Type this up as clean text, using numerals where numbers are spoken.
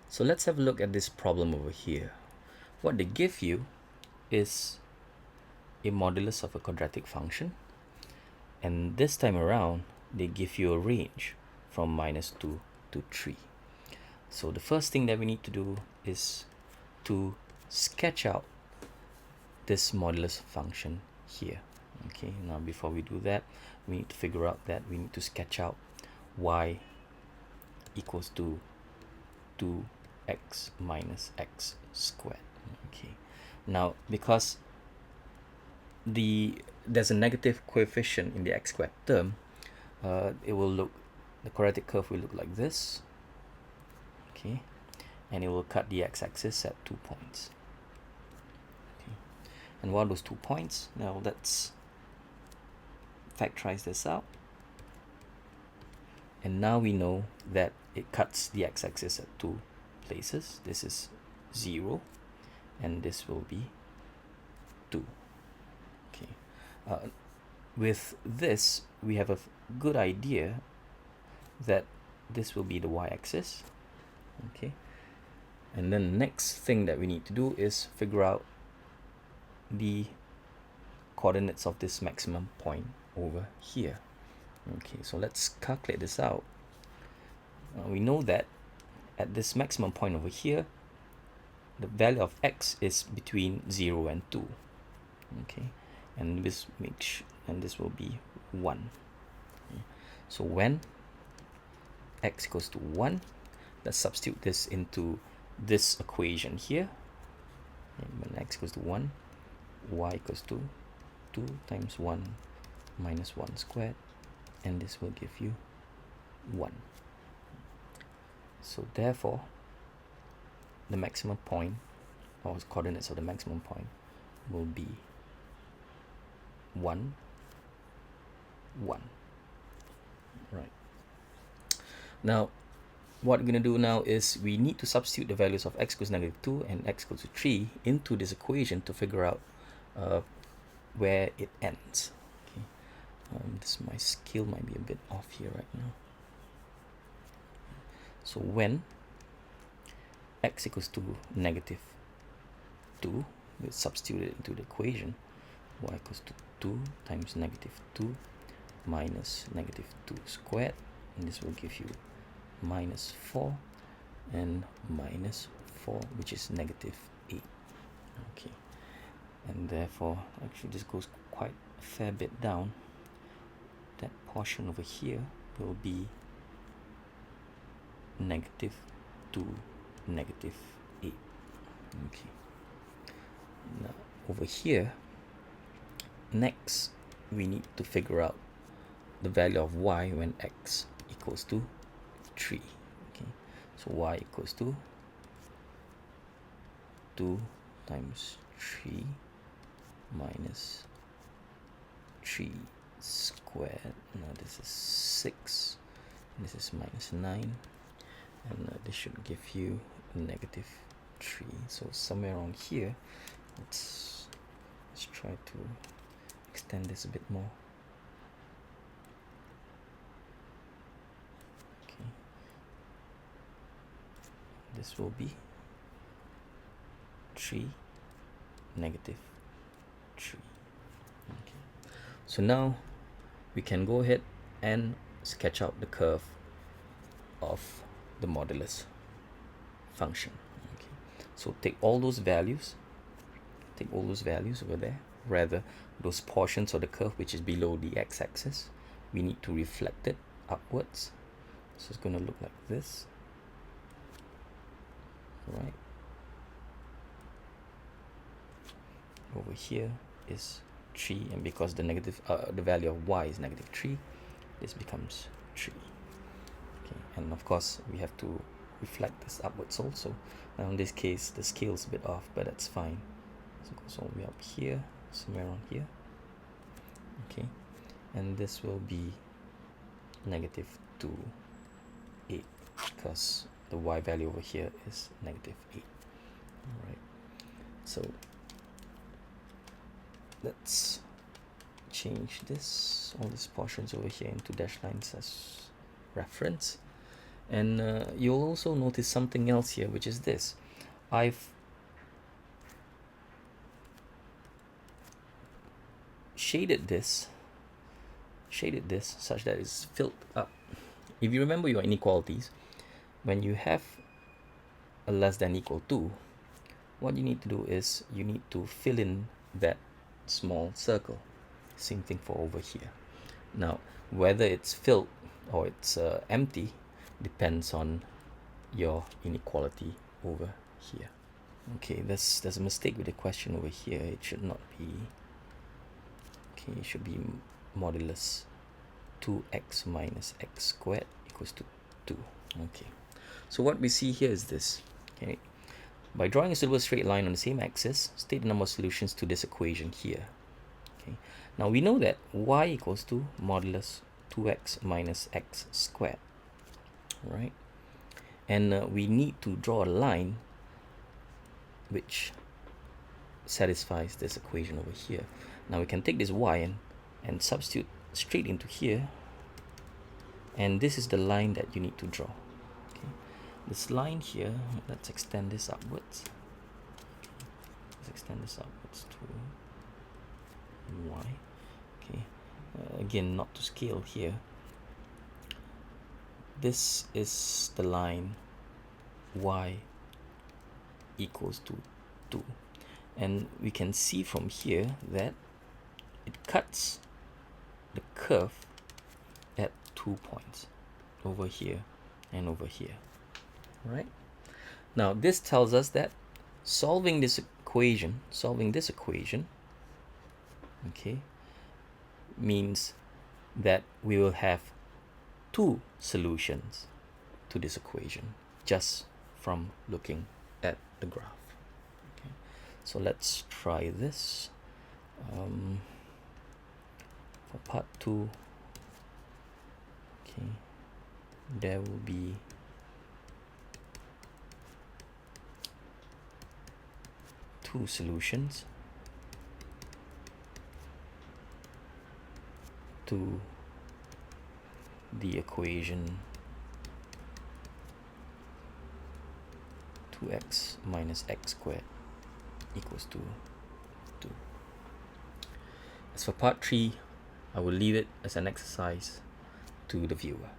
So let's have a look at this problem over here. What they give you is a modulus of a quadratic function, and this time around they give you a range from -2 to 3. So the first thing that we need to do is to sketch out this modulus function here. Okay, now before we do that, we need to figure out that we need to sketch out y equals to 2x minus x squared. Okay, now because there's a negative coefficient in the x squared term, the quadratic curve will look like this. Okay, and it will cut the x-axis at 2 points. Okay, and what are those 2 points? Now let's factorize this out, and now we know that it cuts the x-axis at 2 places. This is 0 and this will be 2. Okay, with this we have a good idea that this will be the y-axis. Okay, and then the next thing that we need to do is figure out the coordinates of this maximum point over here. Okay, so let's calculate this out. We know that at this maximum point over here, the value of x is between 0 and 2. Okay, and this will be 1. Okay. So when x equals to 1, let's substitute this into this equation here. Okay, when x equals to 1, y equals to 2 times 1 minus 1 squared, and this will give you 1. So therefore, the maximum point, or coordinates of the maximum point, will be 1, 1. Right. Now, what we're going to do now is we need to substitute the values of x equals -2 and x equals to 3 into this equation to figure out where it ends. Okay. My scale might be a bit off here right now. So when x equals to -2, we substitute it into the equation. Y equals to 2 times -2 minus -2 squared, and this will give you -4 and -4, which is -8. Okay, and therefore actually this goes quite a fair bit down. That portion over here will be -2, -8. Okay, now over here, next we need to figure out the value of y when x equals to 3. Okay, so y equals to 2 times 3 minus 3 squared. Now this is 6, this is -9, and this should give you -3. So somewhere around here, let's try to extend this a bit more. Okay, this will be 3, -3. Okay, so now we can go ahead and sketch out the curve of the modulus function. Okay, so take all those values over there, rather those portions of the curve which is below the x-axis, we need to reflect it upwards. So it's going to look like this, right? Over here is 3, and because the value of y is -3, this becomes 3. Okay, and of course we have to reflect this upwards also. Now in this case the scale is a bit off, but that's fine. So it goes all the way up here, somewhere around here. Okay, and this will be -2, 8, because the y value over here is -8. Alright, so let's change all these portions over here into dashed lines as reference, And you'll also notice something else here, which is this. I've shaded this such that it's filled up. If you remember your inequalities, when you have a less than equal to, what you need to do is you need to fill in that small circle. Same thing for over here. Now, whether it's filled or it's empty depends on your inequality over here. Okay, there's a mistake with the question over here. It should not be. Okay, it should be modulus 2x minus x squared equals to 2. Okay, so what we see here is this. Okay, by drawing a suitable straight line on the same axis, state the number of solutions to this equation here. Okay, now we know that y equals to modulus 2x minus x squared, right? And we need to draw a line which satisfies this equation over here. Now we can take this y and substitute straight into here, and this is the line that you need to draw. Okay, this line here, let's extend this upwards. Let's extend this upwards to y. Okay, again, not to scale here. This is the line y equals to 2, and we can see from here that it cuts the curve at 2 points, over here and over here. Right? Now this tells us that solving this equation, okay, means that we will have 2 solutions to this equation just from looking at the graph. Okay, so let's try this. For part 2, okay, there will be two solutions to the equation 2x minus x squared equals to 2. As for part 3, I will leave it as an exercise to the viewer.